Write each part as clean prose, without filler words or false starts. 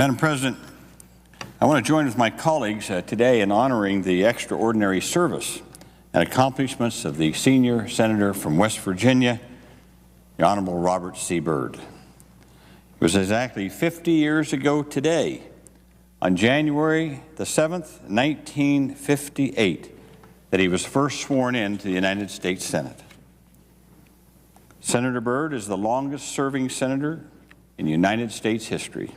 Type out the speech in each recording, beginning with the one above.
Madam President, I want to join with my colleagues today in honoring the extraordinary service and accomplishments of the senior senator from West Virginia, the Honorable Robert C. Byrd. It was exactly 50 years ago today, on January the 7th, 1958, that he was first sworn into the United States Senate. Senator Byrd is the longest-serving senator in United States history,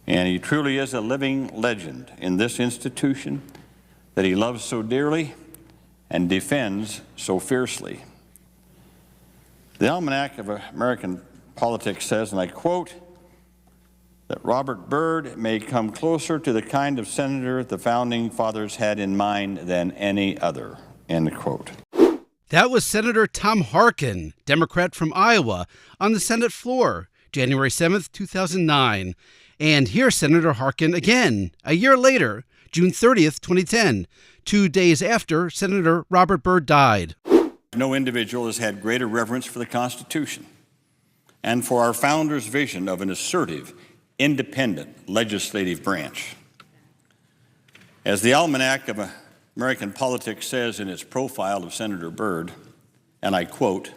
and he truly is a living legend in this institution that he loves so dearly and defends so fiercely. The Almanac of American Politics says, and I quote, that Robert Byrd may come closer to the kind of senator the Founding Fathers had in mind than any other, end quote. That was Senator Tom Harkin, Democrat from Iowa, on the Senate floor, January 7th, 2009. And here's Senator Harkin again, a year later, June 30th, 2010, 2 days after Senator Robert Byrd died. No individual has had greater reverence for the Constitution and for our founders' vision of an assertive, independent legislative branch. As the Almanac of American Politics says in its profile of Senator Byrd, and I quote,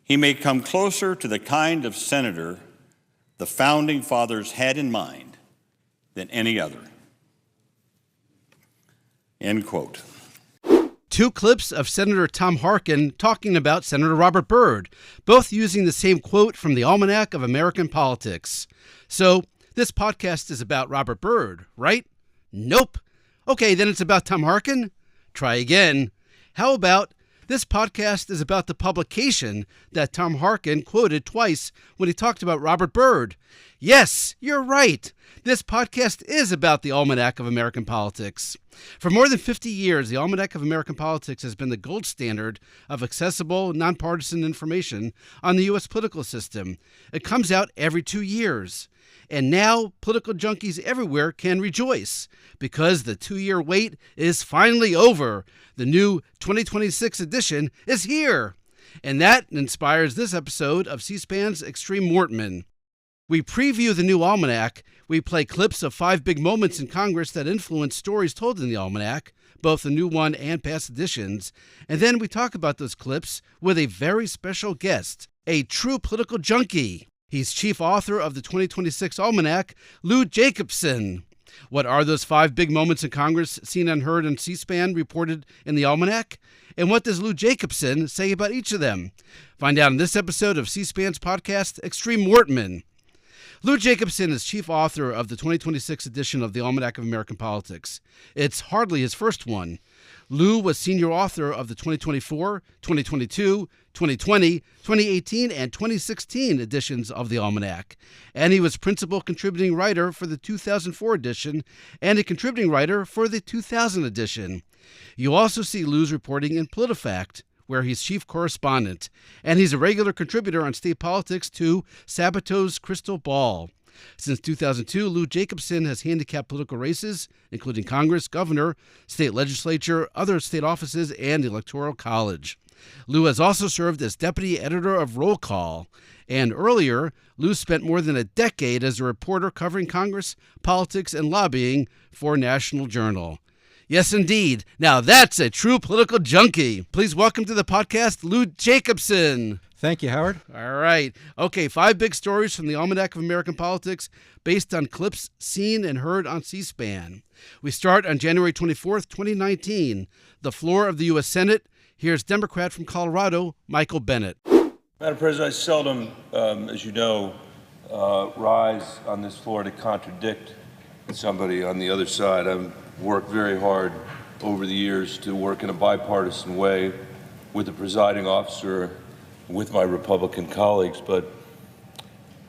"He may come closer to the kind of senator the Founding Fathers had in mind than any other," end quote. Two clips of Senator Tom Harkin talking about Senator Robert Byrd, both using the same quote from the Almanac of American Politics. So, this podcast is about Robert Byrd, right? Nope. Okay, then it's about Tom Harkin? Try again. How about this podcast is about the publication that Tom Harkin quoted twice when he talked about Robert Byrd? Yes, you're right. This podcast is about the Almanac of American Politics. For more than 50 years, the Almanac of American Politics has been the gold standard of accessible, nonpartisan information on the U.S. political system. It comes out every 2 years. And now, political junkies everywhere can rejoice because the 2-year wait is finally over. The new 2026 edition is here. And that inspires this episode of C-SPAN's Extreme Mortman. We preview the new Almanac. We play clips of 5 big moments in Congress that influence stories told in the Almanac, both the new one and past editions. And then we talk about those clips with a very special guest, a true political junkie. He's chief author of the 2026 Almanac, Lou Jacobson. What are those 5 big moments in Congress seen and heard on C-SPAN reported in the Almanac? And what does Lou Jacobson say about each of them? Find out in this episode of C-SPAN's podcast, Extreme Mortman. Lou Jacobson is chief author of the 2026 edition of the Almanac of American Politics. It's hardly his first one. Lou was senior author of the 2024, 2022, 2020, 2018, and 2016 editions of the Almanac. And he was principal contributing writer for the 2004 edition and a contributing writer for the 2000 edition. You also see Lou's reporting in PolitiFact, where he's chief correspondent, and he's a regular contributor on state politics to Sabato's Crystal Ball. Since 2002, Lou Jacobson has handicapped political races, including Congress, governor, state legislature, other state offices, and electoral college. Lou has also served as deputy editor of Roll Call, and earlier, Lou spent more than a decade as a reporter covering Congress, politics, and lobbying for National Journal. Yes, indeed. Now that's a true political junkie. Please welcome to the podcast, Lou Jacobson. Thank you, Howard. All right. Okay, 5 big stories from the Almanac of American Politics based on clips seen and heard on C-SPAN. We start on January 24th, 2019, the floor of the U.S. Senate. Here's Democrat from Colorado, Michael Bennet. Madam President, I seldom, as you know, rise on this floor to contradict somebody on the other side. I've worked very hard over the years to work in a bipartisan way with the presiding officer, with my Republican colleagues, but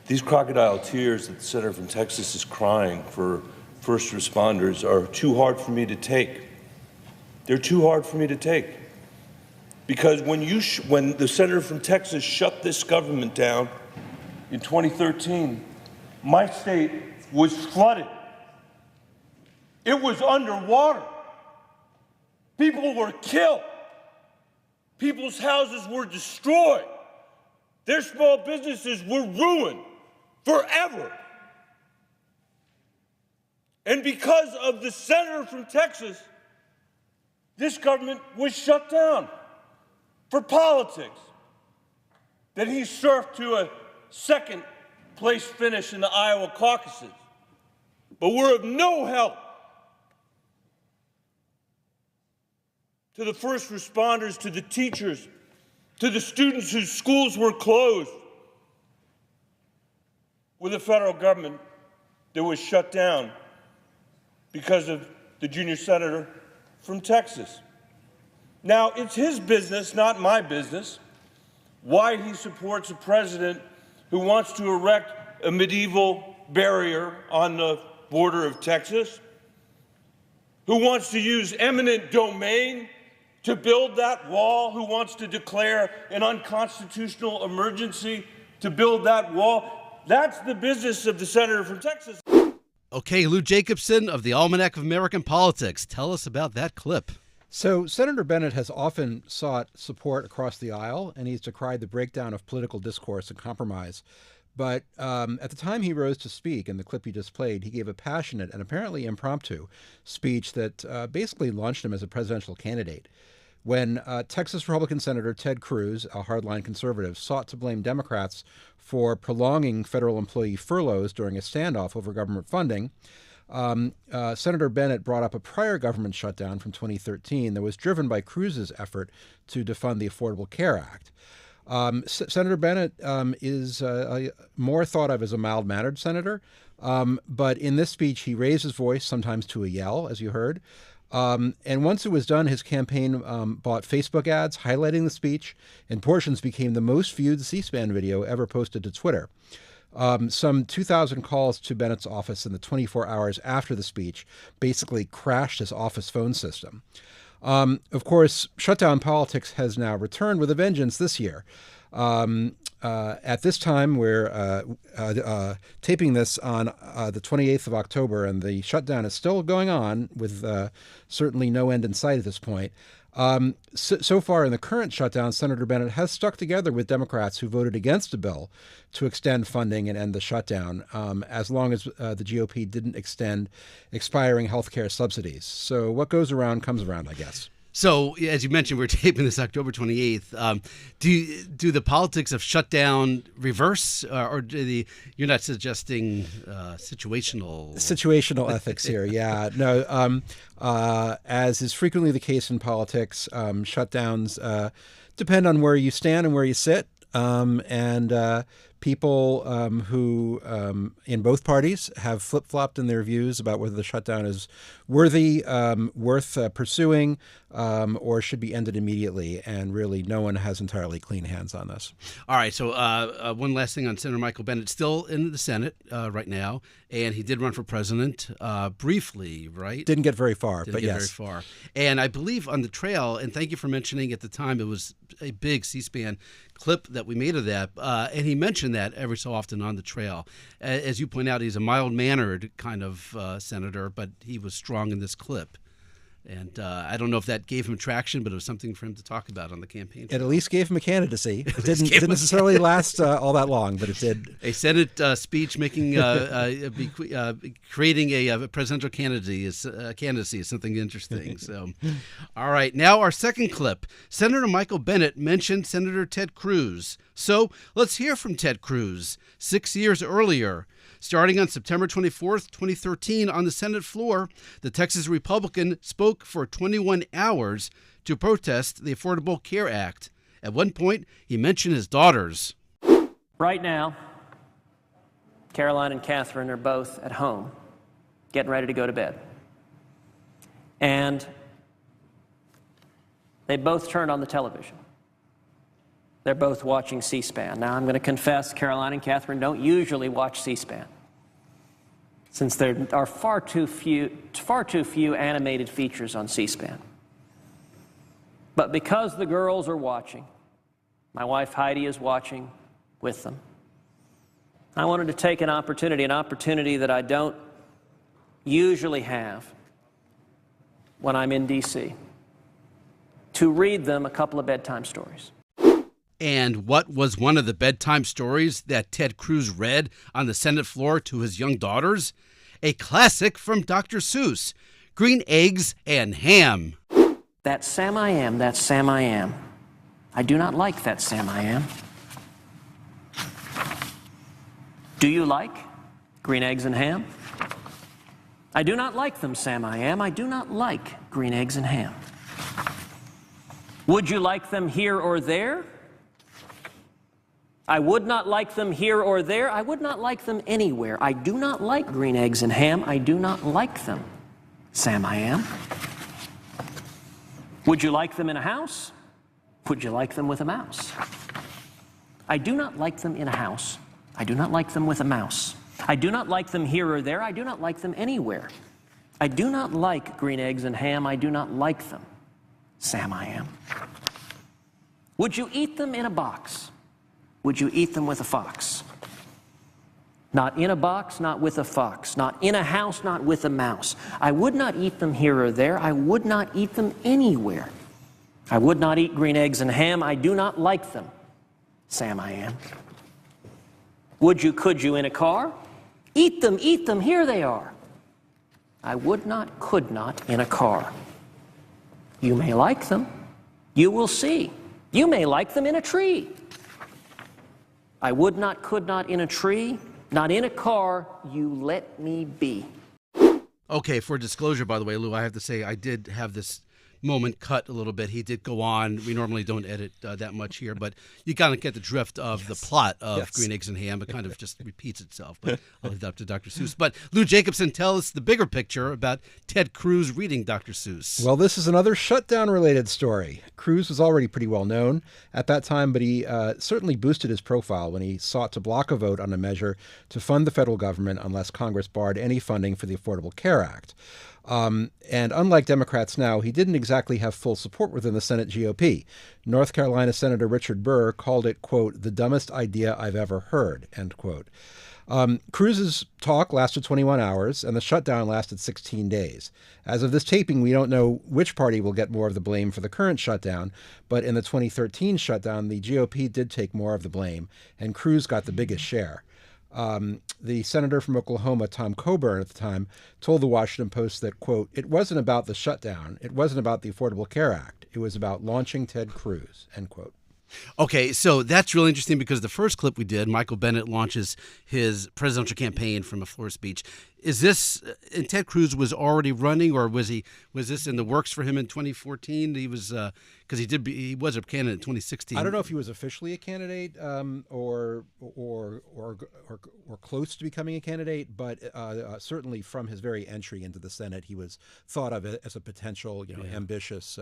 these crocodile tears that the senator from Texas is crying for first responders are too hard for me to take. They're too hard for me to take. Because when the senator from Texas shut this government down in 2013, my state was flooded. It was underwater. People were killed. People's houses were destroyed. Their small businesses were ruined forever. And because of the senator from Texas, this government was shut down for politics. Then he surfed to a second place finish in the Iowa caucuses. But we're of no help to the first responders, to the teachers, to the students whose schools were closed, with a federal government that was shut down because of the junior senator from Texas. Now, it's his business, not my business, why he supports a president who wants to erect a medieval barrier on the border of Texas, who wants to use eminent domain to build that wall, who wants to declare an unconstitutional emergency to build that wall. That's the business of the senator from Texas. Okay, Lou Jacobson of the Almanac of American Politics. Tell us about that clip. So Senator Bennett has often sought support across the aisle, and he's decried the breakdown of political discourse and compromise. But at the time he rose to speak, in the clip he just played, he gave a passionate and apparently impromptu speech that basically launched him as a presidential candidate. When Texas Republican Senator Ted Cruz, a hardline conservative, sought to blame Democrats for prolonging federal employee furloughs during a standoff over government funding, Senator Bennett brought up a prior government shutdown from 2013 that was driven by Cruz's effort to defund the Affordable Care Act. Senator Bennett is more thought of as a mild-mannered senator, but in this speech he raised his voice, sometimes to a yell, as you heard. And once it was done, his campaign bought Facebook ads highlighting the speech, and portions became the most viewed C-SPAN video ever posted to Twitter. Some 2,000 calls to Bennett's office in the 24 hours after the speech basically crashed his office phone system. Of course, shutdown politics has now returned with a vengeance this year. At this time, we're taping this on the 28th of October, and the shutdown is still going on with certainly no end in sight at this point. So far in the current shutdown, Senator Bennett has stuck together with Democrats who voted against a bill to extend funding and end the shutdown, as long as the GOP didn't extend expiring health care subsidies. So what goes around comes around, I guess. So, as you mentioned, we're taping this October 28th. Do the politics of shutdown reverse, or you're not suggesting situational ethics here? Yeah, no. As is frequently the case in politics, shutdowns depend on where you stand and where you sit, and people who in both parties have flip-flopped in their views about whether the shutdown is worth pursuing, or should be ended immediately. And really, no one has entirely clean hands on this. All right. So one last thing on Senator Michael Bennett, still in the Senate right now, and he did run for president briefly, right? Didn't get very far, Didn't but get yes. very far. And I believe on the trail, and thank you for mentioning at the time, it was a big C-SPAN clip that we made of that, and he mentioned that every so often on the trail. As you point out, he's a mild-mannered kind of senator, but he was strong in this clip. And I don't know if that gave him traction, but it was something for him to talk about on the campaign trail. It at least gave him a candidacy. It didn't necessarily last all that long, but it did. A Senate speech making creating a presidential candidacy is something interesting. So, all right, now our second clip. Senator Michael Bennett mentioned Senator Ted Cruz. So let's hear from Ted Cruz 6 years earlier. Starting on September 24th, 2013, on the Senate floor, the Texas Republican spoke for 21 hours to protest the Affordable Care Act. At one point, he mentioned his daughters. Right now, Caroline and Catherine are both at home, getting ready to go to bed. And they both turned on the television. They're both watching C-SPAN. Now, I'm going to confess, Caroline and Catherine don't usually watch C-SPAN, since there are far too few animated features on C-SPAN. But because the girls are watching, my wife Heidi is watching with them, I wanted to take an opportunity that I don't usually have when I'm in D.C., to read them a couple of bedtime stories. And what was one of the bedtime stories that Ted Cruz read on the Senate floor to his young daughters? a classic from Dr. Seuss, Green Eggs and Ham. That Sam I am, that Sam I am. I do not like that Sam I am. Do you like green eggs and ham? I do not like them, Sam I am. I do not like green eggs and ham. Would you like them here or there? I would not like them here or there. I would not like them anywhere. I do not like green eggs and ham. I do not like them, Sam I am. Would you like them in a house? Would you like them with a mouse? I do not like them in a house. I do not like them with a mouse. I do not like them here or there. I do not like them anywhere. I do not like green eggs and ham. I do not like them, Sam I am. Would you eat them in a box? Would you eat them with a fox? Not in a box, not with a fox. Not in a house, not with a mouse. I would not eat them here or there. I would not eat them anywhere. I would not eat green eggs and ham. I do not like them, Sam I am. Would you, could you in a car? Eat them, here they are. I would not, could not in a car. You may like them. You will see. You may like them in a tree. I would not, could not in a tree, not in a car. You let me be. Okay, for disclosure, by the way, Lou, I have to say I did have this moment cut a little bit. He did go on. We normally don't edit that much here, but you kind of get the drift of the plot of Green Eggs and Ham. It kind of just repeats itself, but I'll leave that up to Dr. Seuss. But Lou Jacobson, tell us the bigger picture about Ted Cruz reading Dr. Seuss. Well, this is another shutdown-related story. Cruz was already pretty well known at that time, but he certainly boosted his profile when he sought to block a vote on a measure to fund the federal government unless Congress barred any funding for the Affordable Care Act. And unlike Democrats now, he didn't exactly have full support within the Senate GOP. North Carolina Senator Richard Burr called it, quote, the dumbest idea I've ever heard, end quote. Cruz's talk lasted 21 hours, and the shutdown lasted 16 days. As of this taping, we don't know which party will get more of the blame for the current shutdown, but in the 2013 shutdown, the GOP did take more of the blame, and Cruz got the biggest share. The senator from Oklahoma, Tom Coburn, at the time, told the Washington Post that, quote, it wasn't about the shutdown. It wasn't about the Affordable Care Act. It was about launching Ted Cruz, end quote. Okay, so that's really interesting because the first clip we did, Michael Bennet launches his presidential campaign from a floor speech. Is this, and Ted Cruz was already running, or was this in the works for him in 2014? He was, because he was a candidate in 2016. I don't know if he was officially a candidate or close to becoming a candidate, but certainly from his very entry into the Senate, he was thought of as a potential, ambitious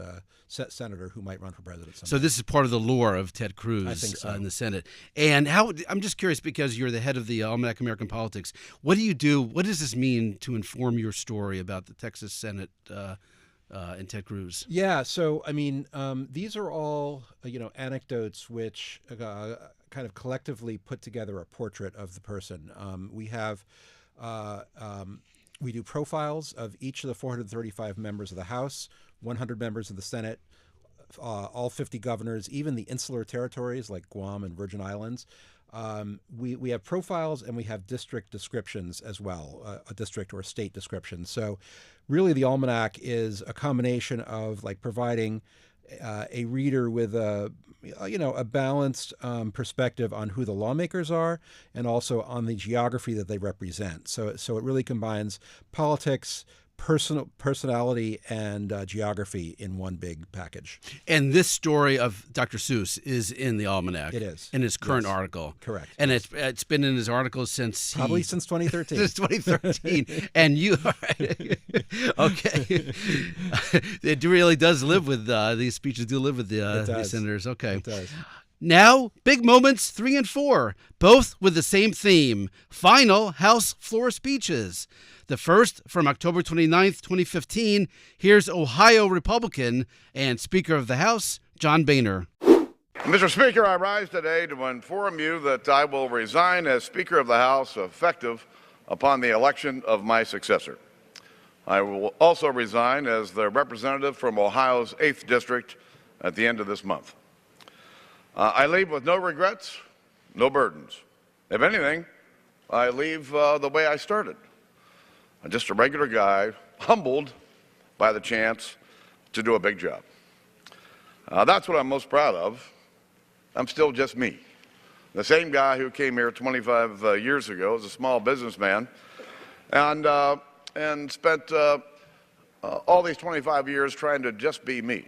senator who might run for president someday. So this is part of the lore of Ted Cruz I think so. In the Senate. And how, I'm just curious, because you're the head of the Almanac of American Politics, what do you do? What does this mean to inform your story about the Texas Senate and Ted Cruz? Yeah, so I mean, these are all anecdotes which kind of collectively put together a portrait of the person. We do profiles of each of the 435 members of the House, 100 members of the Senate, all 50 governors, even the insular territories like Guam and Virgin Islands. We have profiles and we have district descriptions as well, a district or state description. So really the Almanac is a combination of like providing a reader with a balanced perspective on who the lawmakers are and also on the geography that they represent. So it really combines politics, personality, and geography in one big package. And this story of Dr. Seuss is in the Almanac. It is. In his current article. Correct. And it's been in his articles since probably since 2013. Since 2013. And you okay. It really does live with these speeches do live with the senators. Okay. It does. Now, big moments 3 and 4, both with the same theme, final House floor speeches. The first from October 29th, 2015. Here's Ohio Republican and Speaker of the House, John Boehner. Mr. Speaker, I rise today to inform you that I will resign as Speaker of the House effective upon the election of my successor. I will also resign as the representative from Ohio's 8th District at the end of this month. I leave with no regrets, no burdens. If anything, I leave the way I started. I'm just a regular guy, humbled by the chance to do a big job. That's what I'm most proud of. I'm still just me. The same guy who came here 25 years ago as a small businessman and spent all these 25 years trying to just be me.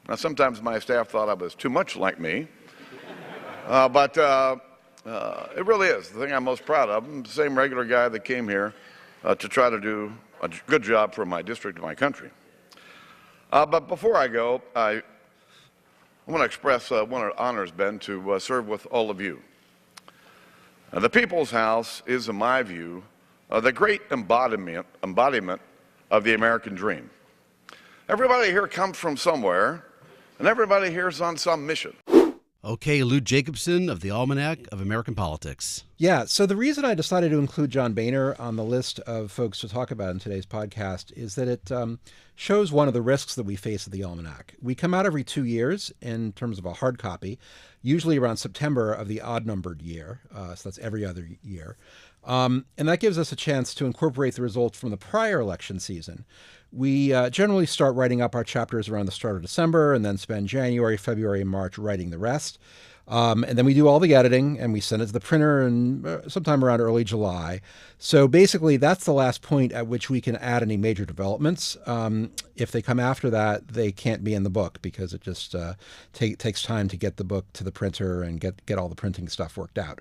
Now, sometimes my staff thought I was too much like me, but it really is the thing I'm most proud of. I'm the same regular guy that came here to try to do a good job for my district and my country. But before I go, I want to express what an honor has been to serve with all of you. The People's House is, in my view, the great embodiment of the American dream. Everybody here comes from somewhere, and everybody here is on some mission. Okay, Lou Jacobson of the Almanac of American Politics. Yeah, so the reason I decided to include John Boehner on the list of folks to talk about in today's podcast is that it shows one of the risks that we face at the Almanac. We come out every 2 years in terms of a hard copy, usually around September of the odd-numbered year, so that's every other year. And that gives us a chance to incorporate the results from the prior election season. We generally start writing up our chapters around the start of December and then spend January, February, and March writing the rest. And then we do all the editing and we send it to the printer sometime around early July. So basically, that's the last point at which we can add any major developments. If they come after that, they can't be in the book because it just takes time to get the book to the printer and get all the printing stuff worked out.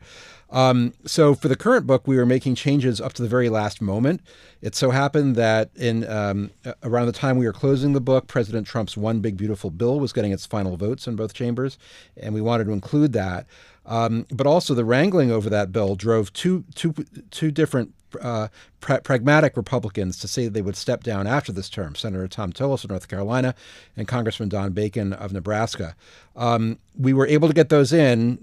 So for the current book, we were making changes up to the very last moment. It so happened that in around the time we were closing the book, President Trump's One Big Beautiful Bill was getting its final votes in both chambers, and we wanted to include that. But also the wrangling over that bill drove two different pragmatic Republicans to say they would step down after this term, Senator Tom Tillis of North Carolina and Congressman Don Bacon of Nebraska. We were able to get those in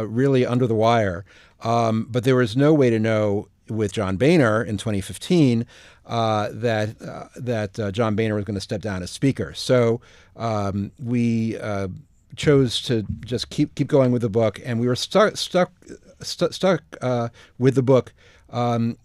really under the wire, but there was no way to know with John Boehner in 2015 that John Boehner was going to step down as Speaker. So we chose to just keep going with the book, and we were stuck with the book,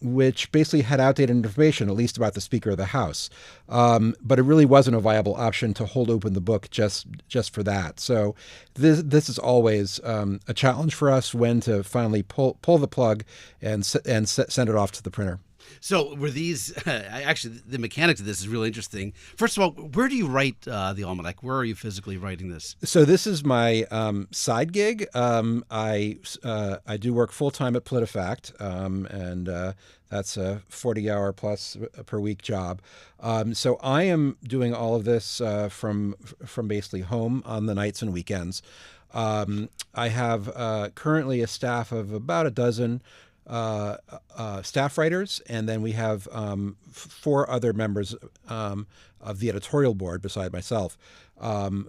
which basically had outdated information, at least about the Speaker of the House. But it really wasn't a viable option to hold open the book just for that. So this is always a challenge for us when to finally pull the plug and send it off to the printer. So were these, actually, the mechanics of this is really interesting. First of all, where do you write the Almanac? Where are you physically writing this? So this is my side gig. I do work full-time at PolitiFact, and that's a 40-hour plus per week job. So I am doing all of this from basically home on the nights and weekends. I have currently a staff of about a dozen staff writers, and then we have 4 other members of the editorial board beside myself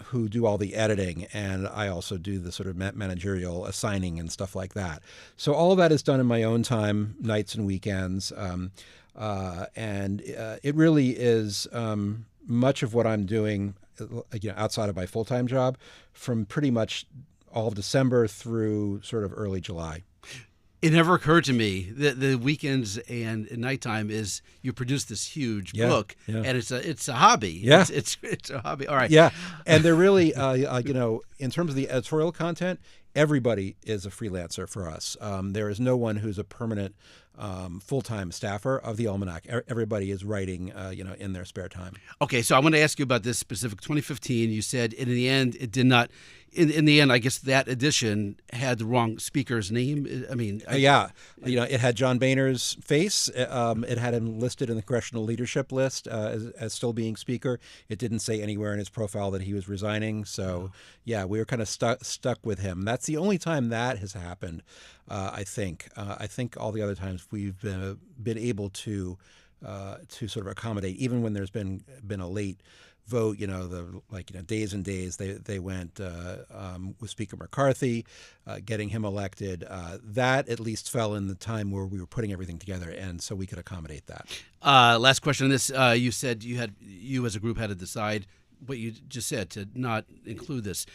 who do all the editing, and I also do the sort of managerial assigning and stuff like that. So all of that is done in my own time, nights and weekends, and it really is much of what I'm doing, outside of my full-time job, from pretty much all of December through sort of early July. It never occurred to me that the weekends and nighttime is you produce this huge book, and it's a hobby. Yeah, it's a hobby. All right. Yeah, and they're really in terms of the editorial content, everybody is a freelancer for us. There is no one who's a permanent full-time staffer of the Almanac. Everybody is writing, in their spare time. Okay, so I want to ask you about this specific 2015. You said in the end it did not. In the end, I guess that edition had the wrong speaker's name. I mean, it had John Boehner's face. It had him listed in the congressional leadership list as still being speaker. It didn't say anywhere in his profile that he was resigning. So, we were kind of stuck with him. That's the only time that has happened. I think. I think all the other times we've been able to sort of accommodate, even when there's been a late vote, days and days they went with Speaker McCarthy, getting him elected. That at least fell in the time where we were putting everything together, and so we could accommodate that. Last question on this. You said you as a group had to decide what you just said to not include this.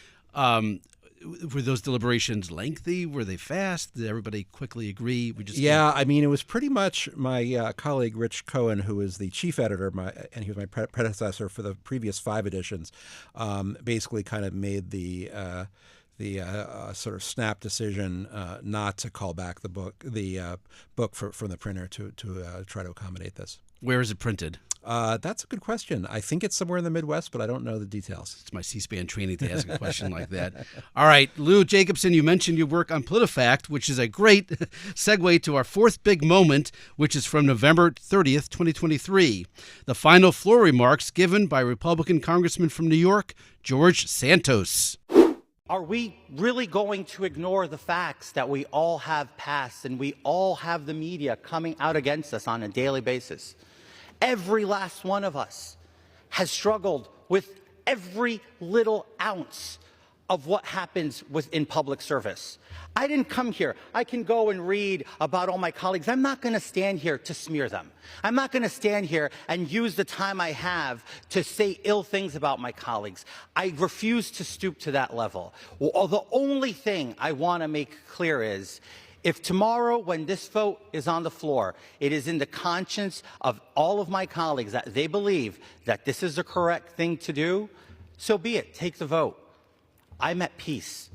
were those deliberations lengthy? Were they fast? Did everybody quickly agree? Yeah, I mean, it was pretty much my colleague Rich Cohen, who is the chief editor, and he was my predecessor for the previous 5 editions, basically kind of made the sort of snap decision not to call back the book from the printer to try to accommodate this. Where is it printed? That's a good question. I think it's somewhere in the Midwest, but I don't know the details. It's my C-SPAN training to ask a question like that. All right, Lou Jacobson, you mentioned your work on PolitiFact, which is a great segue to our 4th big moment, which is from November 30th, 2023. The final floor remarks given by Republican Congressman from New York, George Santos. Are we really going to ignore the facts that we all have passed and we all have the media coming out against us on a daily basis? Every last one of us has struggled with every little ounce of what happens within public service. I didn't come here. I can go and read about all my colleagues. I'm not going to stand here to smear them. I'm not going to stand here and use the time I have to say ill things about my colleagues. I refuse to stoop to that level. Well, the only thing I want to make clear is, if tomorrow, when this vote is on the floor, it is in the conscience of all of my colleagues that they believe that this is the correct thing to do, so be it. Take the vote. I'm at peace.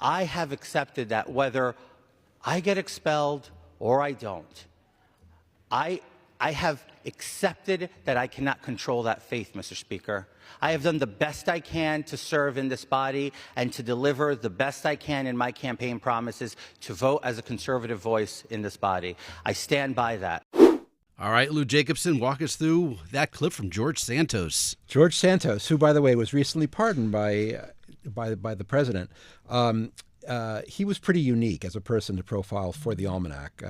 I have accepted that whether I get expelled or I don't, I have accepted that I cannot control that faith, Mr. Speaker. I have done the best I can to serve in this body and to deliver the best I can in my campaign promises to vote as a conservative voice in this body. I stand by that. All right, Lou Jacobson, walk us through that clip from George Santos. George Santos, who, by the way, was recently pardoned by the president. He was pretty unique as a person to profile for the Almanac,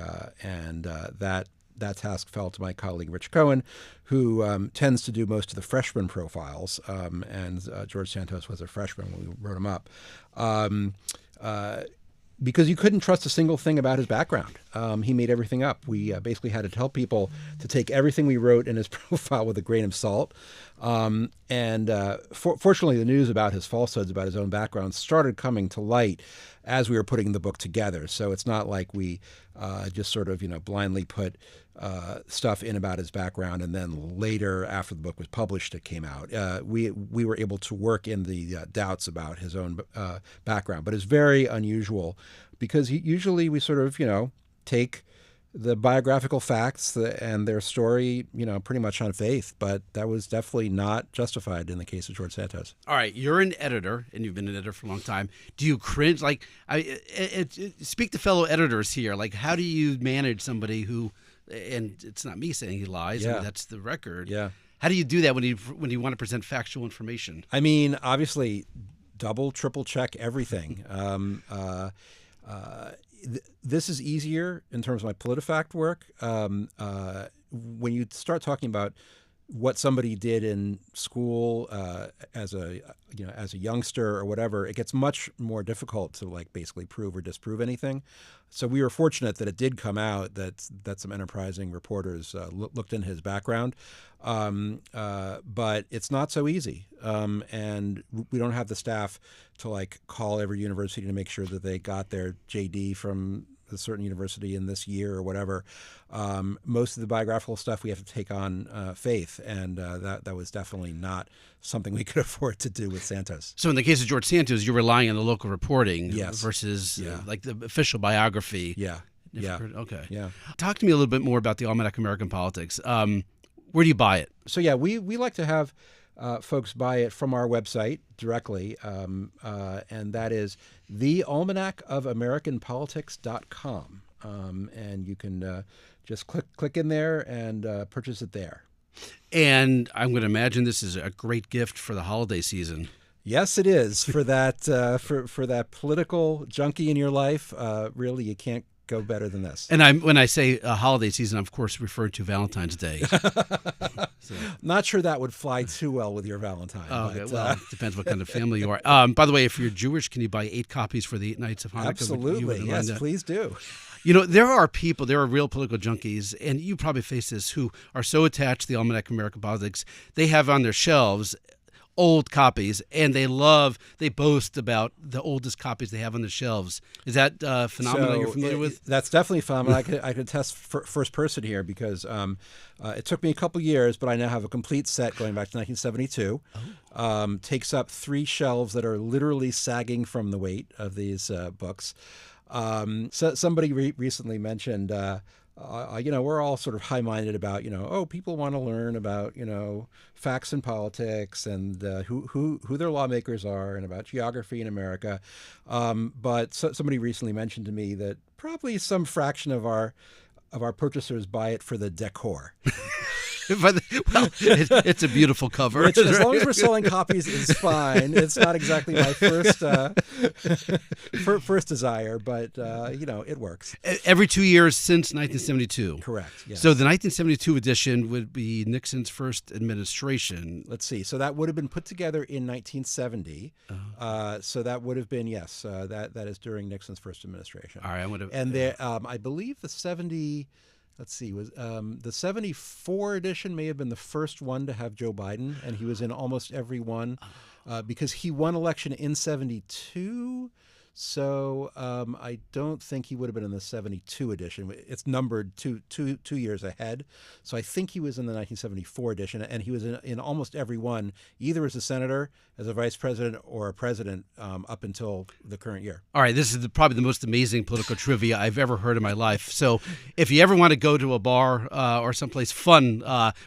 and that task fell to my colleague Rich Cohen, who tends to do most of the freshman profiles, and George Santos was a freshman when we wrote him up. Because you couldn't trust a single thing about his background. He made everything up. We basically had to tell people to take everything we wrote in his profile with a grain of salt. Fortunately, the news about his falsehoods, about his own background, started coming to light as we were putting the book together. So it's not like we just sort of, blindly put stuff in about his background and then later, after the book was published, it came out. We were able to work in the doubts about his own background, but it's very unusual because usually we sort of, take the biographical facts and their story, pretty much on faith, but that was definitely not justified in the case of George Santos. All right, you're an editor, and you've been an editor for a long time. Do you cringe? Speak to fellow editors here. Like, how do you manage somebody who, and it's not me saying he lies, I mean, that's the record. Yeah. How do you do that when you want to present factual information? I mean, obviously, double, triple check everything. This is easier in terms of my PolitiFact work. When you start talking about what somebody did in school as a youngster or whatever, it gets much more difficult to basically prove or disprove anything. So we were fortunate that it did come out that some enterprising reporters looked into his background, but it's not so easy, and we don't have the staff to call every university to make sure that they got their JD from a certain university in this year or whatever. Most of the biographical stuff we have to take on faith, and that was definitely not something we could afford to do with Santos. So in the case of George Santos, you're relying on the local reporting versus the official biography. Yeah. Okay. Yeah. Talk to me a little bit more about the Almanac of American Politics. Where do you buy it? So we like to have folks buy it from our website directly, and that is thealmanacofamericanpolitics.com. And you can just click in there and purchase it there. And I'm going to imagine this is a great gift for the holiday season. Yes, it is. For that for that political junkie in your life, really, you can't go better than this. And when I say holiday season, I'm of course referring to Valentine's Day. Not sure that would fly too well with your Valentine. Okay, well, it depends what kind of family you are. By the way, if you're Jewish, can you buy 8 copies for the 8 nights of Hanukkah? Absolutely, yes, please do. There are real political junkies, and you probably face this, who are so attached to the Almanac of American Politics, they have on their shelves old copies, and they boast about the oldest copies they have on the shelves. Is that phenomenon you're familiar with? That's definitely phenomenal. I could attest first person here because it took me a couple years, but I now have a complete set going back to 1972. Takes up 3 shelves that are literally sagging from the weight of these books. So somebody recently mentioned, we're all sort of high-minded about, people want to learn about, facts and politics and who their lawmakers are and about geography in America. But somebody recently mentioned to me that probably some fraction of our purchasers buy it for the decor. It's a beautiful cover. Which, as long as we're selling copies, is fine. It's not exactly my first desire, but it works. Every 2 years since 1972. Correct. Yes. So the 1972 edition would be Nixon's first administration. Let's see. So that would have been put together in 1970. So that would have been that is during Nixon's first administration. All right, I believe the 70. Let's see, the 74 edition may have been the first one to have Joe Biden, and he was in almost every one because he won election in 72. So I don't think he would have been in the 72 edition. It's numbered two years ahead. So I think he was in the 1974 edition, and he was in almost every one, either as a senator, as a vice president, or a president up until the current year. All right, this is probably the most amazing political trivia I've ever heard in my life. So if you ever want to go to a bar or someplace fun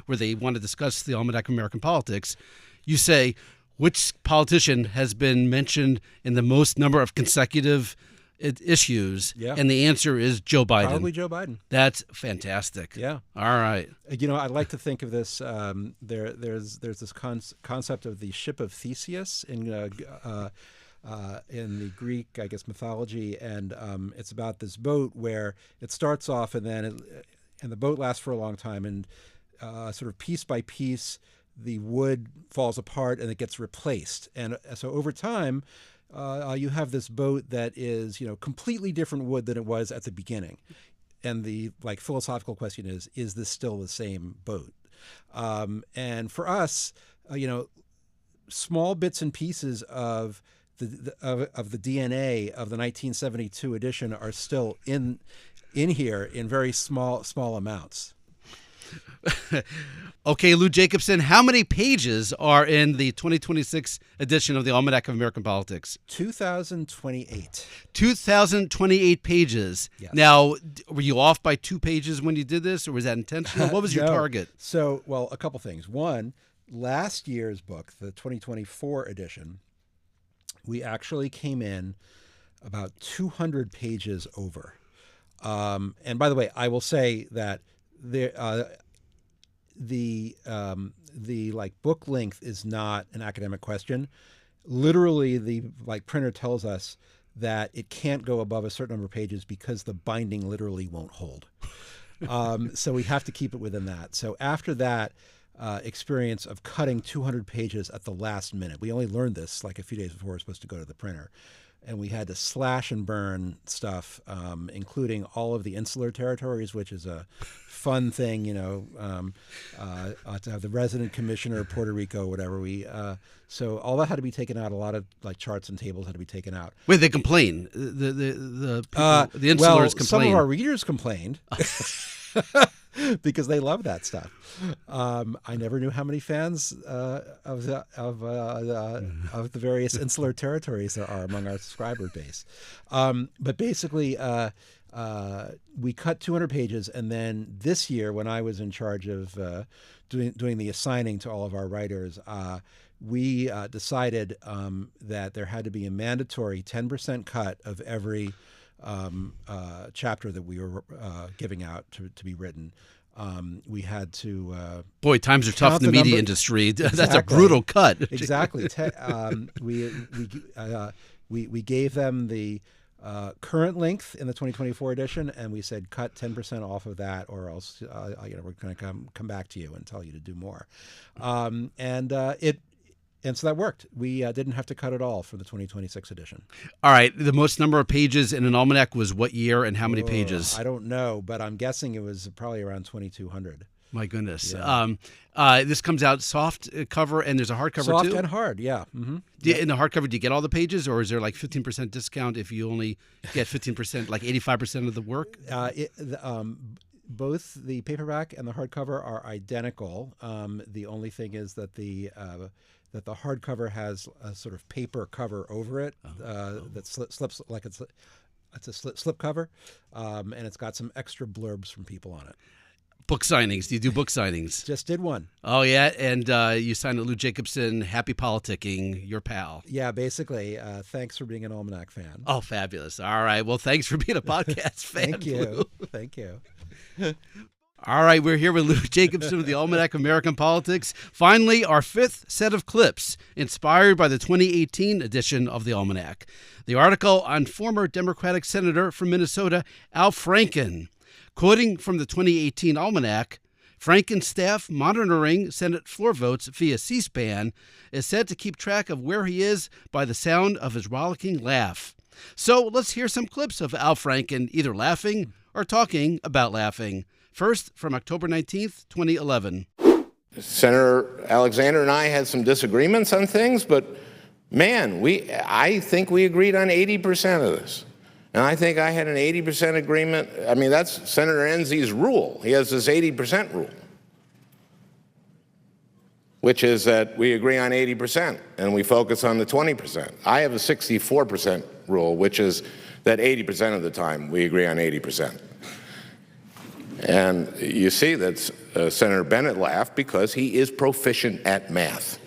where they want to discuss the Almanac of American Politics, you say, which politician has been mentioned in the most number of consecutive issues? Yeah. And the answer is Joe Biden. Probably Joe Biden. That's fantastic. Yeah. All right. I like to think of this. There's this concept of the ship of Theseus in the Greek, I guess, mythology, and it's about this boat where it starts off and the boat lasts for a long time, and sort of piece by piece, the wood falls apart and it gets replaced. And so over time, you have this boat that is, completely different wood than it was at the beginning. And the philosophical question is this still the same boat? And for us, small bits and pieces of the DNA of the 1972 edition are still in here in very small amounts. Okay, Lou Jacobson, how many pages are in the 2026 edition of the Almanac of American Politics? 2,028. 2,028 pages. Yes. Now, were you off by 2 pages when you did this, or was that intentional? What was your target? So, a couple things. One, last year's book, the 2024 edition, we actually came in about 200 pages over. And by the way, I will say that the book length is not an academic question. Literally, the printer tells us that it can't go above a certain number of pages because the binding literally won't hold. So we have to keep it within that. So after that experience of cutting 200 pages at the last minute, we only learned this a few days before we were supposed to go to the printer. And we had to slash and burn stuff, including all of the insular territories, which is a fun thing, to have the resident commissioner of Puerto Rico, whatever. So all that had to be taken out. A lot of charts and tables had to be taken out. Wait, they complain. The insulars complain. Some of our readers complained. Because they love that stuff. I never knew how many fans of the various insular territories there are among our subscriber base. But basically, we cut 200 pages, and then this year, when I was in charge of doing the assigning to all of our writers, we decided that there had to be a mandatory 10% cut of every chapter that we were giving out to be written. We had to boy, times are tough in the media industry. Exactly. That's a brutal cut. Exactly. We gave them the current length in the 2024 edition, and we said cut 10% off of that, or else we're going to come back to you and tell you to do more. And so that worked. We didn't have to cut it all for the 2026 edition. All right. The most number of pages in an almanac was what year and how many pages? I don't know, but I'm guessing it was probably around 2,200. My goodness. Yeah. This comes out soft cover, and there's a hardcover Soft too? and hard, yeah. Mm-hmm. In the hardcover, do you get all the pages, or is there like 15% discount if you only get 15%, like 85% of the work? Both the paperback and the hardcover are identical. The only thing is that the hardcover has a sort of paper cover over it that slips like it's a slip cover, and it's got some extra blurbs from people on it. Book signings. Do you do book signings? Just did one. Oh, yeah. And you signed a Lou Jacobson, Happy Politicking, your pal. Yeah, basically. Thanks for being an Almanac fan. Oh, fabulous. All right. Well, thanks for being a podcast fan. Thank you. Lou. Thank you. All right. We're here with Lou Jacobson of the Almanac of American Politics. Finally, our fifth set of clips inspired by the 2018 edition of the Almanac. The article on former Democratic Senator from Minnesota, Al Franken. Quoting from the 2018 Almanac, Franken's staff monitoring Senate floor votes via C-SPAN is said to keep track of where he is by the sound of his rollicking laugh. So let's hear some clips of Al Franken either laughing or talking about laughing. First, from October 19th, 2011. Senator Alexander and I had some disagreements on things, but man, I think we agreed on 80% of this. And I think I had an 80% agreement. I mean, that's Senator Enzi's rule. He has this 80% rule, which is that we agree on 80% and we focus on the 20%. I have a 64% rule, which is that 80% of the time we agree on 80%. And you see that Senator Bennett laughed because he is proficient at math.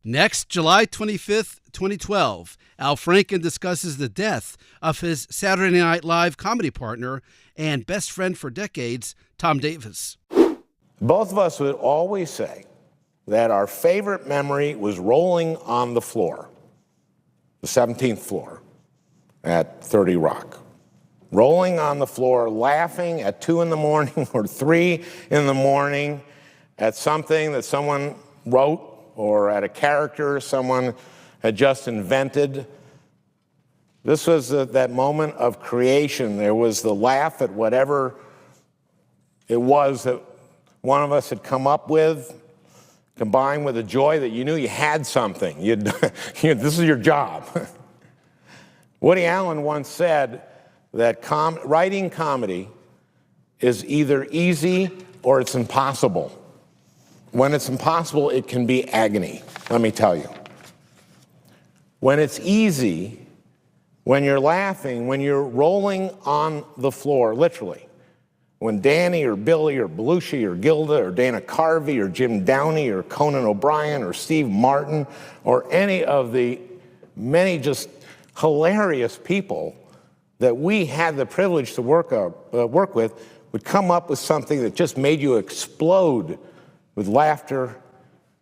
Next, July 25th, 2012, Al Franken discusses the death of his Saturday Night Live comedy partner and best friend for decades, Tom Davis. Both of us would always say that our favorite memory was rolling on the floor, the 17th floor at 30 Rock. Rolling on the floor, laughing at 2 in the morning or 3 in the morning at something that someone wrote or at a character someone had just invented. This was that moment of creation. There was the laugh at whatever it was that one of us had come up with, combined with the joy that you knew you had something. This is your job. Woody Allen once said that writing comedy is either easy or it's impossible. When it's impossible, it can be agony, let me tell you. When it's easy, when you're laughing, when you're rolling on the floor, literally, when Danny or Billy or Belushi or Gilda or Dana Carvey or Jim Downey or Conan O'Brien or Steve Martin or any of the many just hilarious people that we had the privilege to work with would come up with something that just made you explode with laughter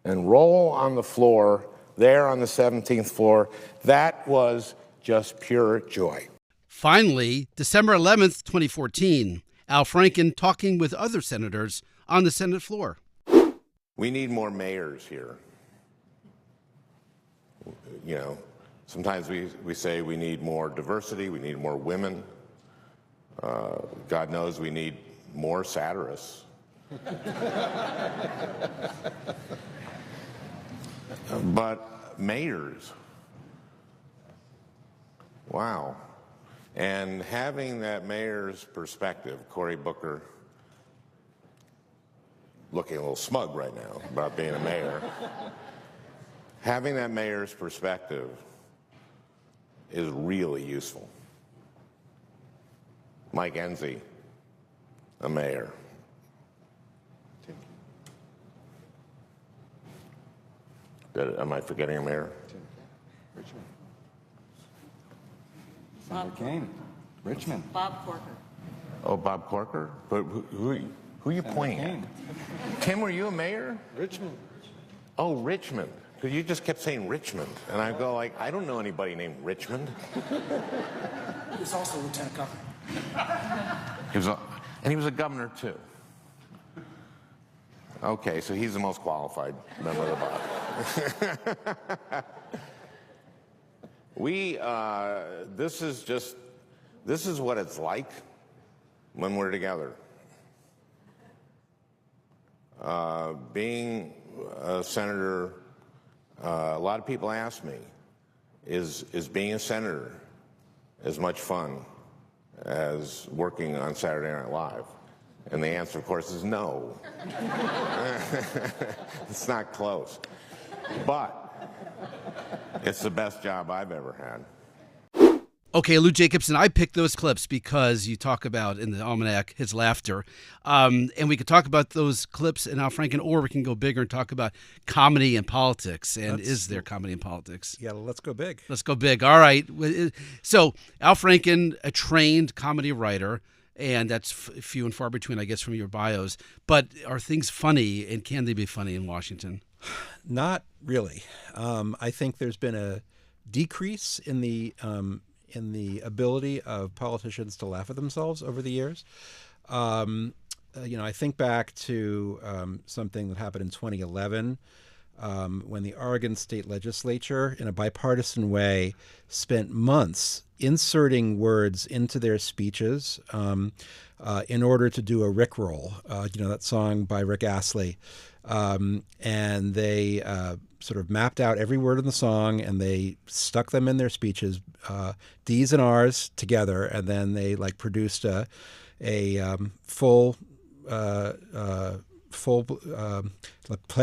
and roll on the floor there on the 17th floor. That was just pure joy. Finally, December 11th, 2014, Al Franken talking with other senators on the Senate floor. We need more mayors here. You know, sometimes we say we need more diversity, we need more women. God knows we need more satirists. But mayors, wow. And having that mayor's perspective, Cory Booker, looking a little smug right now about being a mayor, having that mayor's perspective is really useful. Mike Enzi, a mayor. Am I forgetting a mayor? Richmond. Senator Kane. Richmond. Bob Corker. Oh, Bob Corker? But who are you pointing at? Tim, were you a mayor? Richmond. Oh, Richmond. Because you just kept saying Richmond. And I go like, I don't know anybody named Richmond. He was also lieutenant governor. He was a governor, too. Okay, so he's the most qualified member of the body. This is what it's like when we're together. being a senator, a lot of people ask me, is being a senator as much fun as working on Saturday Night Live? And the answer, of course, is no. It's not close. But it's the best job I've ever had. Okay, Lou Jacobson, I picked those clips because you talk about in the Almanac his laughter. And we could talk about those clips in Al Franken, or we can go bigger and talk about comedy and politics. And is there comedy and politics? Yeah, let's go big. Let's go big. All right. So Al Franken, a trained comedy writer, and that's few and far between, I guess, from your bios. But are things funny, and can they be funny in Washington? Not really. I think there's been a decrease in the ability of politicians to laugh at themselves over the years. I think back to something that happened in 2011 when the Oregon State Legislature, in a bipartisan way, spent months inserting words into their speeches in order to do a Rickroll, that song by Rick Astley. And they sort of mapped out every word in the song, and they stuck them in their speeches, D's and R's together, and then they produced a full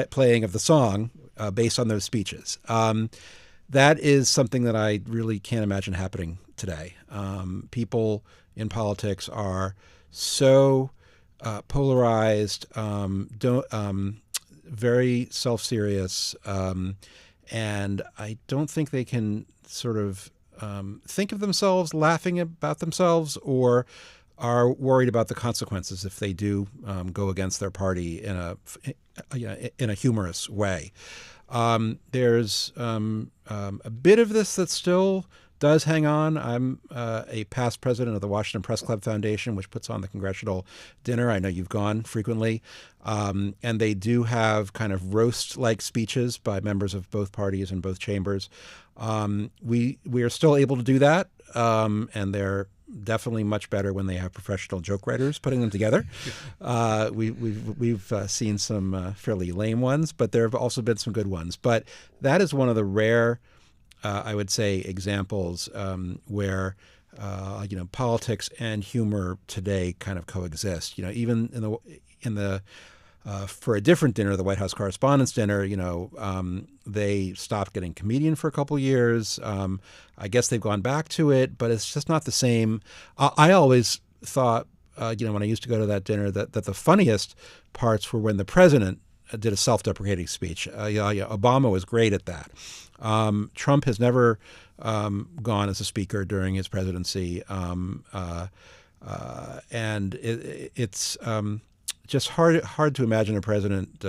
playing of the song based on those speeches. That is something that I really can't imagine happening today. People in politics are so polarized, very self-serious, and I don't think they can sort of think of themselves laughing about themselves, or are worried about the consequences if they do go against their party in a humorous way. There's a bit of this that still does hang on. I'm a past president of the Washington Press Club Foundation, which puts on the Congressional Dinner. I know you've gone frequently. And they do have kind of roast-like speeches by members of both parties in both chambers. We are still able to do that, and they're definitely much better when they have professional joke writers putting them together. We've seen some fairly lame ones, but there have also been some good ones. But that is one of the rare, I would say, examples where politics and humor today kind of coexist. Even in the for a different dinner, the White House Correspondents' Dinner, they stopped getting comedian for a couple years. I guess they've gone back to it, but it's just not the same. I always thought, when I used to go to that dinner, that the funniest parts were when the president did a self-deprecating speech. Obama was great at that. Trump has never gone as a speaker during his presidency, and it's just hard to imagine a president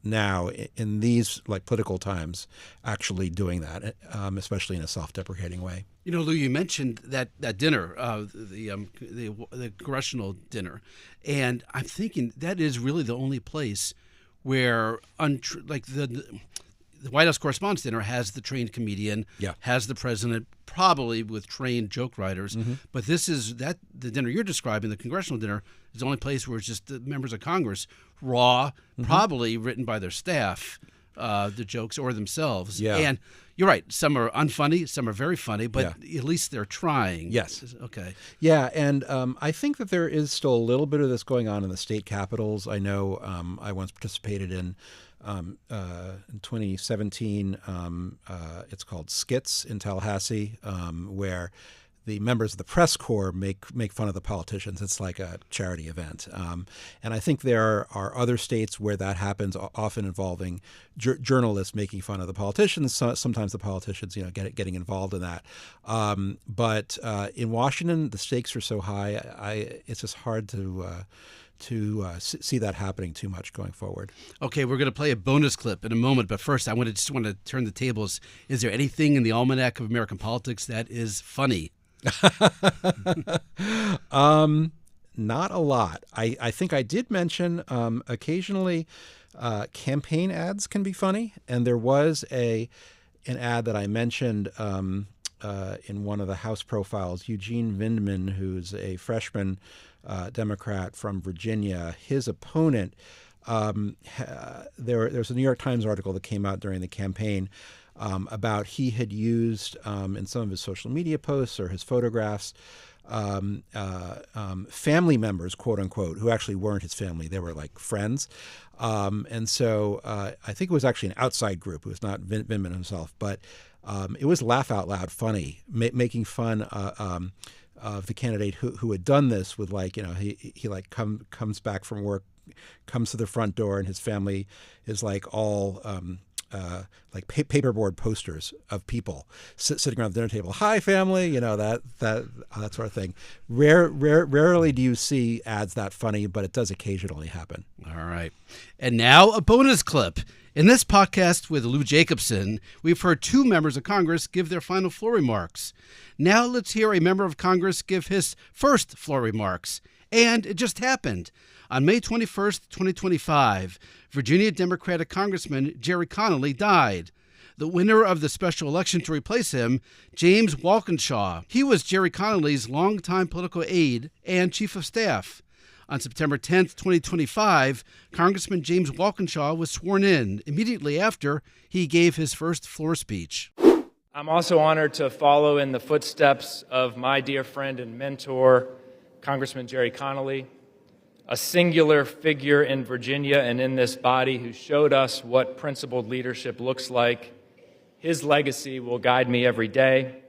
now in these political times actually doing that, especially in a self-deprecating way. Lou, you mentioned that dinner, the congressional dinner, and I'm thinking that is really the only place where the White House Correspondents' Dinner has the trained comedian, has the president, probably with trained joke writers. Mm-hmm. But the dinner you're describing, the congressional dinner, is the only place where it's just the members of Congress, raw, probably written by their staff, the jokes, or themselves. Yeah. And you're right. Some are unfunny, some are very funny, but at least they're trying. Yes. Okay. Yeah, and I think that there is still a little bit of this going on in the state capitals. I know I once participated in 2017, it's called Skits in Tallahassee, where the members of the press corps make fun of the politicians. It's like a charity event. And I think there are other states where that happens, often involving journalists making fun of the politicians. Sometimes the politicians, getting involved in that. But in Washington, the stakes are so high. It's just hard to see that happening too much going forward. Okay, we're going to play a bonus clip in a moment, but first I want to turn the tables. Is there anything in the Almanac of American Politics that is funny? Not a lot. I think I did mention occasionally campaign ads can be funny, and there was an ad that I mentioned in one of the House profiles. Eugene Vindman, who's a freshman Democrat from Virginia, his opponent There's a New York Times article that came out during the campaign about he had used in some of his social media posts or his photographs family members, quote unquote, who actually weren't his family. They were like friends. And so I think it was actually an outside group. It was not Vindman himself, but it was laugh out loud funny, making fun of the candidate who had done this with, like, he like comes back from work, comes to the front door, and his family is like all like paperboard posters of people sitting around the dinner table. Hi, family, that sort of thing. Rarely do you see ads that funny, but it does occasionally happen. All right. And now a bonus clip. In this podcast with Lou Jacobson, we've heard two members of Congress give their final floor remarks. Now let's hear a member of Congress give his first floor remarks. And it just happened. On May 21st, 2025, Virginia Democratic Congressman Jerry Connolly died. The winner of the special election to replace him, James Walkinshaw. He was Jerry Connolly's longtime political aide and chief of staff. On September 10th, 2025, Congressman James Walkinshaw was sworn in immediately after he gave his first floor speech. I'm also honored to follow in the footsteps of my dear friend and mentor, Congressman Jerry Connolly, a singular figure in Virginia and in this body who showed us what principled leadership looks like. His legacy will guide me every day.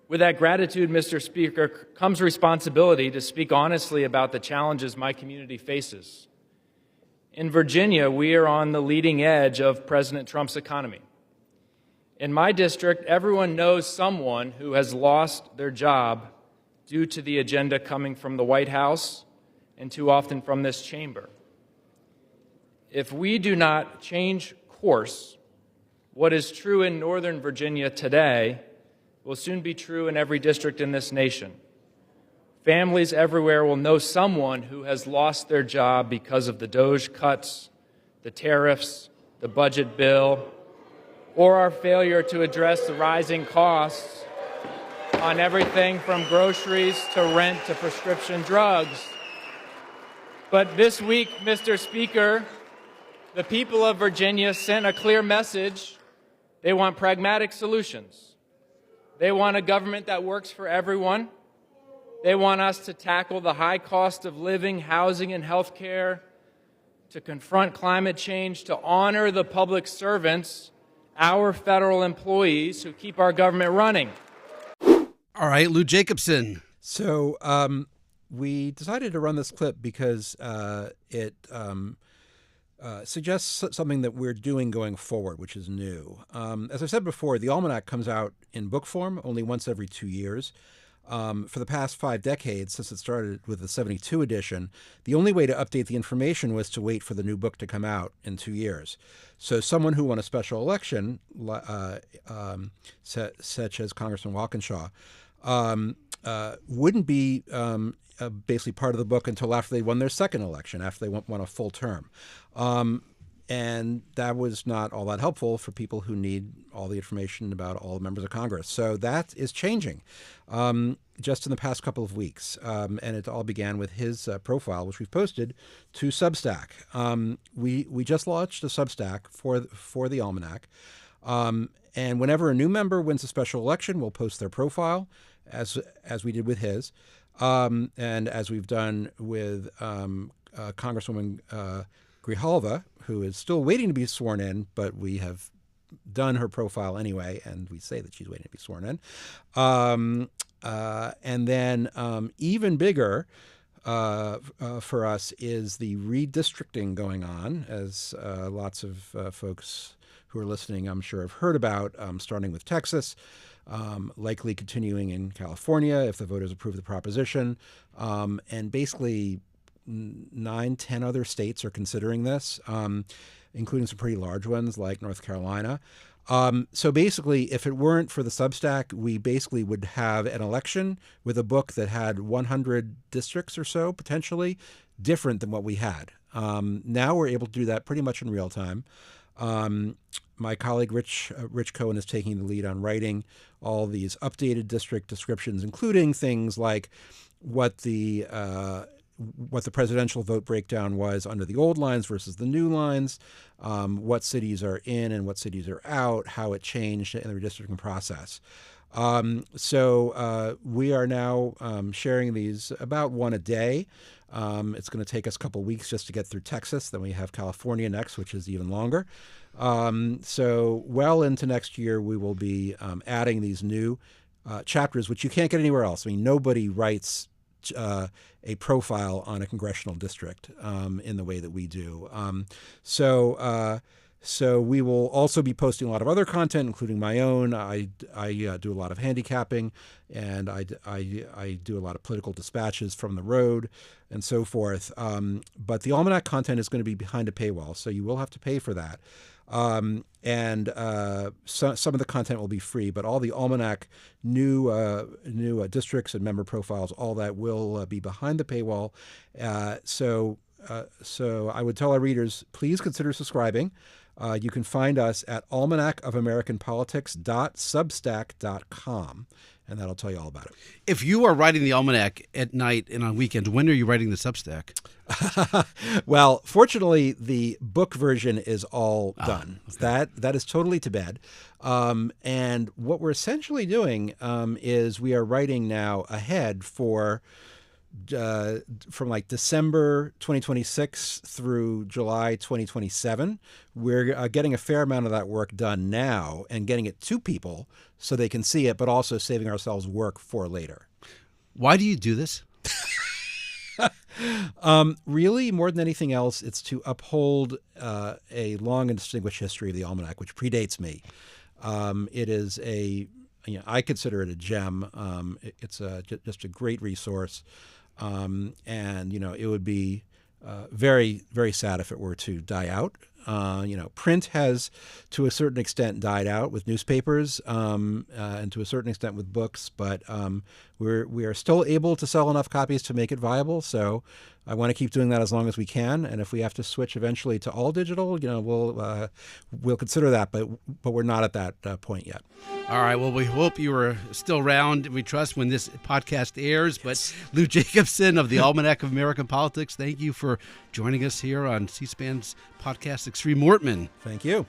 With that gratitude, Mr. Speaker, comes responsibility to speak honestly about the challenges my community faces. In Virginia, we are on the leading edge of President Trump's economy. In my district, everyone knows someone who has lost their job due to the agenda coming from the White House and too often from this chamber. If we do not change course, what is true in Northern Virginia today will soon be true in every district in this nation. Families everywhere will know someone who has lost their job because of the DOGE cuts, the tariffs, the budget bill, or our failure to address the rising costs on everything from groceries to rent to prescription drugs. But this week, Mr. Speaker, the people of Virginia sent a clear message. They want pragmatic solutions. They want a government that works for everyone. They want us to tackle the high cost of living, housing, and health care, to confront climate change, to honor the public servants, our federal employees who keep our government running. All right, Lou Jacobson. So we decided to run this clip because it suggests something that we're doing going forward, which is new. As I said before, the Almanac comes out in book form only once every 2 years. For the past 5 decades, since it started with the 72 edition, the only way to update the information was to wait for the new book to come out in 2 years. So someone who won a special election, such as Congressman Walkinshaw, wouldn't be basically part of the book until after they won their second election, after they won a full term. And that was not all that helpful for people who need all the information about all the members of Congress. So that is changing just in the past couple of weeks. And it all began with his profile, which we've posted to Substack. We just launched a Substack for the Almanac. And whenever a new member wins a special election, we'll post their profile, as we did with his. And as we've done with Congresswoman Grijalva, who is still waiting to be sworn in, but we have done her profile anyway, and we say that she's waiting to be sworn in. And then even bigger for us is the redistricting going on, as lots of folks who are listening, I'm sure, have heard about, starting with Texas, likely continuing in California if the voters approve the proposition, and basically 9-10 other states are considering this, including some pretty large ones like North Carolina. So basically, if it weren't for the Substack, we basically would have an election with a book that had 100 districts or so, potentially, different than what we had. Now we're able to do that pretty much in real time. My colleague Rich Cohen is taking the lead on writing all these updated district descriptions, including things like what the what the presidential vote breakdown was under the old lines versus the new lines, what cities are in and what cities are out, how it changed in the redistricting process. So we are now sharing these about one a day. It's going to take us a couple weeks just to get through Texas. Then we have California next, which is even longer. So well into next year, we will be adding these new chapters, which you can't get anywhere else. I mean, nobody writes a profile on a congressional district in the way that we do. So we will also be posting a lot of other content, including my own. I do a lot of handicapping, and I do a lot of political dispatches from the road and so forth. But the Almanac content is going to be behind a paywall, so you will have to pay for that. Some of the content will be free, but all the Almanac new districts and member profiles, all that will be behind the paywall. So I would tell our readers, please consider subscribing. You can find us at almanacofamericanpolitics.substack.com, and that'll tell you all about it. If you are writing the Almanac at night and on weekends, when are you writing the Substack? Well, fortunately, the book version is all done. Okay. That is totally to bed. And what we're essentially doing is we are writing now ahead for from like December 2026 through July 2027. We're getting a fair amount of that work done now and getting it to people so they can see it, but also saving ourselves work for later. Why do you do this? Really, more than anything else, it's to uphold a long and distinguished history of the Almanac, which predates me. It is I consider it a gem. It's just a great resource. And, it would be very, very sad if it were to die out. Print has, to a certain extent, died out with newspapers and to a certain extent with books, but we are still able to sell enough copies to make it viable. So I want to keep doing that as long as we can. And if we have to switch eventually to all digital, we'll consider that, but we're not at that point yet. All right. Well, we hope you are still around, we trust, when this podcast airs. But Lou Jacobson of the Almanac of American Politics, thank you for joining us here on C-SPAN's podcast, Extreme Mortman. Thank you.